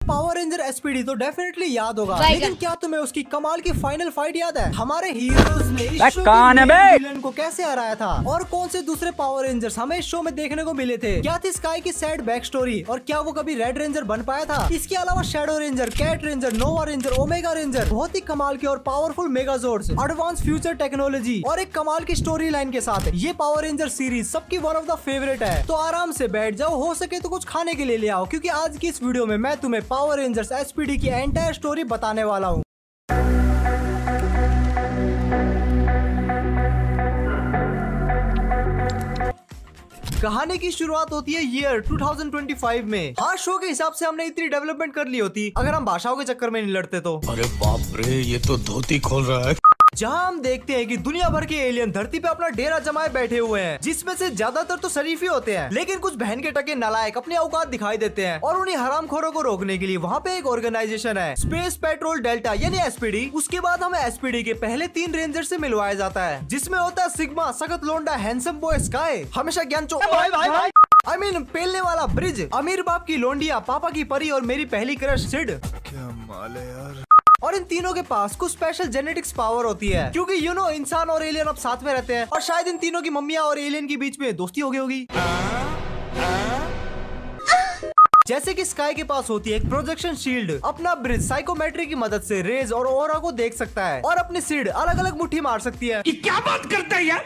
Power ranger SPD तो definitely याद होगा, लेकिन क्या तुम्हें उसकी कमाल की फाइनल फाइट याद है? हमारे हीरोज ने इस शो में विलन को कैसे हराया था और कौन से दूसरे पावर रेंजर्स हमें इस शो में देखने को मिले थे? क्या थी स्काई की सैड बैक स्टोरी और क्या वो कभी रेड रेंजर बन पाया था? इसके अलावा शैडो रेंजर, कैट रेंजर, नोवा रेंजर, ओमेगा रेंजर, बहुत ही कमाल की और पावरफुल मेगाजोर्ड्स, एडवांस फ्यूचर टेक्नोलॉजी और एक कमाल की स्टोरी लाइन के साथ ये पावर रेंजर सीरीज सबकी वन ऑफ द फेवरेट है। तो आराम से बैठ जाओ, हो सके तो कुछ खाने के लिए ले आओ, क्योंकि आज की इस वीडियो में मैं तुम्हें पावर रेंजर्स एसपीडी की एंटायर स्टोरी बताने वाला हूँ। कहानी की शुरुआत होती है ईयर 2025 में। हाँ, शो के हिसाब से हमने इतनी डेवलपमेंट कर ली होती अगर हम भाषाओं के चक्कर में नहीं लड़ते तो। अरे बाप रे, ये तो धोती खोल रहा है। जहाँ हम देखते हैं कि दुनिया भर के एलियन धरती पे अपना डेरा जमाए बैठे हुए हैं, जिसमें से ज्यादातर तो शरीफ ही होते हैं, लेकिन कुछ बहन के टके नालायक अपनी औकात दिखाई देते हैं और उन्हीं हरामखोरों को रोकने के लिए वहाँ पे एक ऑर्गेनाइजेशन है, स्पेस पेट्रोल डेल्टा यानी एसपीडी। उसके बाद हमें एसपीडी के पहले 3 रेंजर से मिलवाया जाता है, जिसमें होता है सिग्मा, सखत लोंडा, हैंडसम बॉय स्काई, हमेशा ज्ञान आई मीन पेलने वाला ब्रिज, अमीर बाप की लोंडिया, पापा की परी और मेरी पहली क्रश सिड। क्या माल है यार। और इन तीनों के पास कुछ स्पेशल जेनेटिक्स पावर होती है, क्योंकि इंसान और एलियन अब साथ में रहते हैं और शायद इन तीनों की मम्मियाँ और एलियन के बीच में दोस्ती हो गई होगी। जैसे कि स्काई के पास होती है एक प्रोजेक्शन शील्ड, अपना ब्रिज साइकोमेट्री की मदद से रेज और ओरा को देख सकता है और अपनी सिड अलग अलग मुट्ठी मार सकती है। क्या बात करता है यार?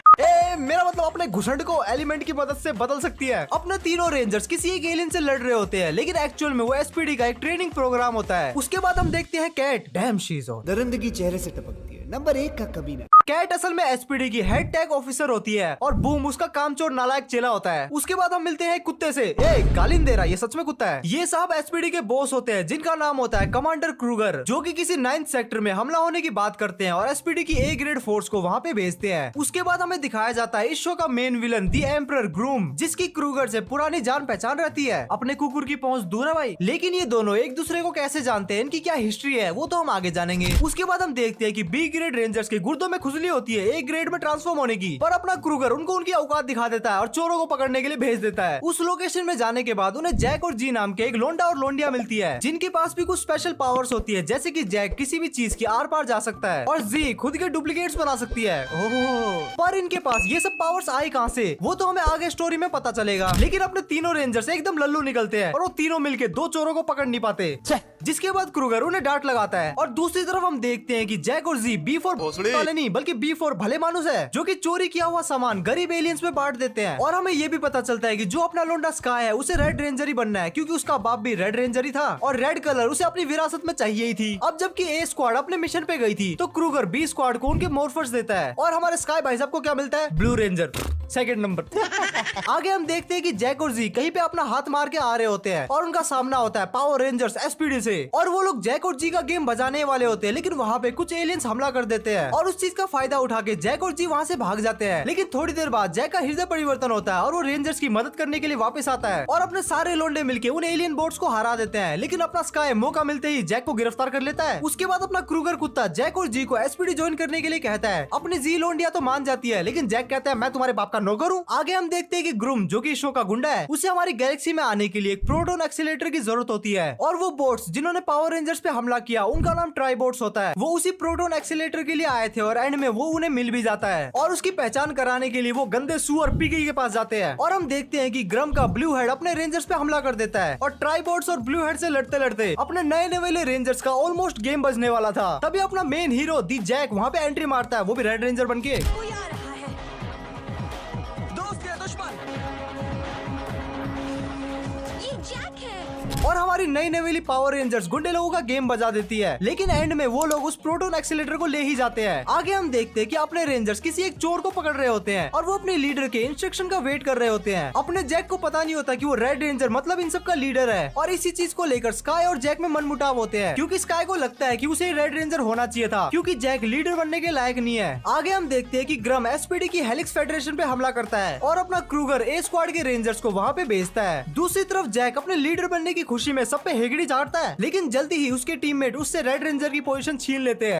मेरा मतलब अपने घुसंड को एलिमेंट की मदद से बदल सकती है। अपने तीनों रेंजर्स किसी एक एलियन से लड़ रहे होते हैं, लेकिन एक्चुअल में वो एसपीडी का एक ट्रेनिंग प्रोग्राम होता है। उसके बाद हम देखते हैं cat, damn she is on. दरिंदगी चेहरे से टपकती है, नंबर 1 का कमीना। कैट असल में एसपीडी की हेड टैग ऑफिसर होती है और बूम उसका कामचोर नालायक चेला होता है। उसके बाद हम मिलते हैं एक कुत्ते से। गालिन दे रहा, ये सच में कुत्ता है। ये साहब एसपीडी के बॉस होते हैं, जिनका नाम होता है कमांडर क्रूगर, जो कि किसी 9th सेक्टर में हमला होने की बात करते हैं और एसपीडी की ए ग्रेड फोर्स को वहाँ पे भेजते हैं। उसके बाद हमें दिखाया जाता है इस शो का मेन विलन दी एम्परर ग्रूम, जिसकी क्रूगर से पुरानी जान पहचान रहती है। अपने कुकुर की पहुंच दूर है भाई, लेकिन ये दोनों एक दूसरे को कैसे जानते हैं, इनकी क्या हिस्ट्री है, वो तो हम आगे जानेंगे। उसके बाद हम देखते हैं कि बी ग्रेड रेंजर्स के गुर्दों में खुजली होती है ए ग्रेड में ट्रांसफॉर्म होने की, पर अपना क्रूगर उनको उनकी औकात दिखा देता है और चोरों को पकड़ने के लिए भेज देता है। उस लोकेशन में जाने के बाद उन्हें जैक और जी नाम के एक लोंडा और लोंडिया मिलती है, जिनके पास भी कुछ स्पेशल पावर्स होती है, जैसे कि जैक किसी भी चीज की आर पार जा सकता है और जी खुद के डुप्लीकेट्स बना सकती है। ओह, पर इनके पास ये सब पावर्स आए कहां से, वो तो हमें आगे स्टोरी में पता चलेगा। लेकिन अपने तीनों रेंजर्स एकदम लल्लू निकलते हैं और वो तीनों मिलके 2 चोरों को पकड़ नहीं पाते, जिसके बाद क्रूगर उन्हें डांट लगाता है। और दूसरी तरफ हम देखते हैं कि जैक और जी B4 वाले नहीं बल्कि B4 भले मानुस है, जो कि चोरी किया हुआ सामान गरीब एलियंस में बांट देते हैं। और हमें ये भी पता चलता है कि जो अपना लोंडा स्काई है उसे रेड रेंजर ही बनना है, क्योंकि उसका बाप भी रेड रेंजर ही था और रेड कलर उसे अपनी विरासत में चाहिए ही थी। अब जबकि ए स्क्वाड अपने मिशन पे गई थी, तो क्रूगर बी स्क्वाड को उनके मोर्फर्स देता है और हमारे स्काई भाई साहब को क्या मिलता है? Blue ranger, second number. आगे हम देखते हैं कि जैक और जी कहीं पे अपना हाथ मार के आ रहे होते हैं और उनका सामना होता है पावर रेंजर्स एसपीडी से, और वो लोग जैक और जी का गेम बजाने वाले होते हैं, लेकिन वहाँ पे कुछ एलियंस हमला कर देते हैं और उस चीज का फायदा उठा के जैक और जी वहाँ से भाग जाते हैं। लेकिन थोड़ी देर बाद जैक का हृदय परिवर्तन होता है और वो रेंजर्स की मदद करने के लिए वापस आता है और अपने सारे लोंडे मिलके उन एलियन बोट्स को हरा देते हैं। लेकिन अपना स्काई मौका मिलते ही जैक को गिरफ्तार कर लेता है। उसके बाद अपना क्रूगर कुत्ता जैक और जी को एसपीडी ज्वाइन करने के लिए कहता है। अपनी जी लोंडिया तो मान जाती है, लेकिन जैक कहता है मैं तुम्हारे बाप का नौकर हूँ। आगे हम देखते हैं कि ग्रूम, जो कि शो का गुंडा है, उसे हमारी गैलेक्सी में आने के लिए एक प्रोटोन एक्सीलेटर की जरूरत होती है और वो बोट्स जिन्होंने पावर रेंजर्स पे हमला किया उनका नाम ट्राइबोट्स होता है। वो उसी प्रोटोन एक्सीलेटर के लिए आए थे और एंड में वो उन्हें मिल भी जाता है और उसकी पहचान कराने के लिए वो गंदे सुअर पीकी के पास जाते हैं और हम देखते हैं कि ग्रम का ब्लू हेड अपने रेंजर्स पे हमला कर देता है और ट्राइबोट्स और ब्लू हेड से लड़ते लड़ते अपने नए नवेले रेंजर्स का ऑलमोस्ट गेम बजने वाला था। तभी अपना मेन हीरो दी जैक वहाँ पे एंट्री मारता है, वो भी रेड रेंजर बनके। और हमारी नई नवेली पावर रेंजर्स गुंडे लोगों का गेम बजा देती है, लेकिन एंड में वो लोग उस प्रोटोन एक्सीलेटर को ले ही जाते हैं। आगे हम देखते हैं कि अपने रेंजर्स किसी एक चोर को पकड़ रहे होते हैं और वो अपने लीडर के इंस्ट्रक्शन का वेट कर रहे होते हैं। अपने जैक को पता नहीं होता कि वो रेड रेंजर मतलब इन सब का लीडर है और इसी चीज को लेकर स्काई और जैक में मनमुटाव होते हैं, क्योंकि स्काई को लगता है कि उसे रेड रेंजर होना चाहिए था, क्योंकि जैक लीडर बनने के लायक नहीं है। आगे हम देखते हैं कि ग्रम एसपीडी की हेलिक्स फेडरेशन पे हमला करता है और अपना क्रूगर ए स्क्वाड के रेंजर्स को वहाँ पे भेजता है। दूसरी तरफ जैक अपने लीडर बनने की खुशी में सब पे हेगड़ी झाड़ता है, लेकिन जल्दी ही उसके टीममेट उससे रेड रेंजर की पोजीशन छीन लेते हैं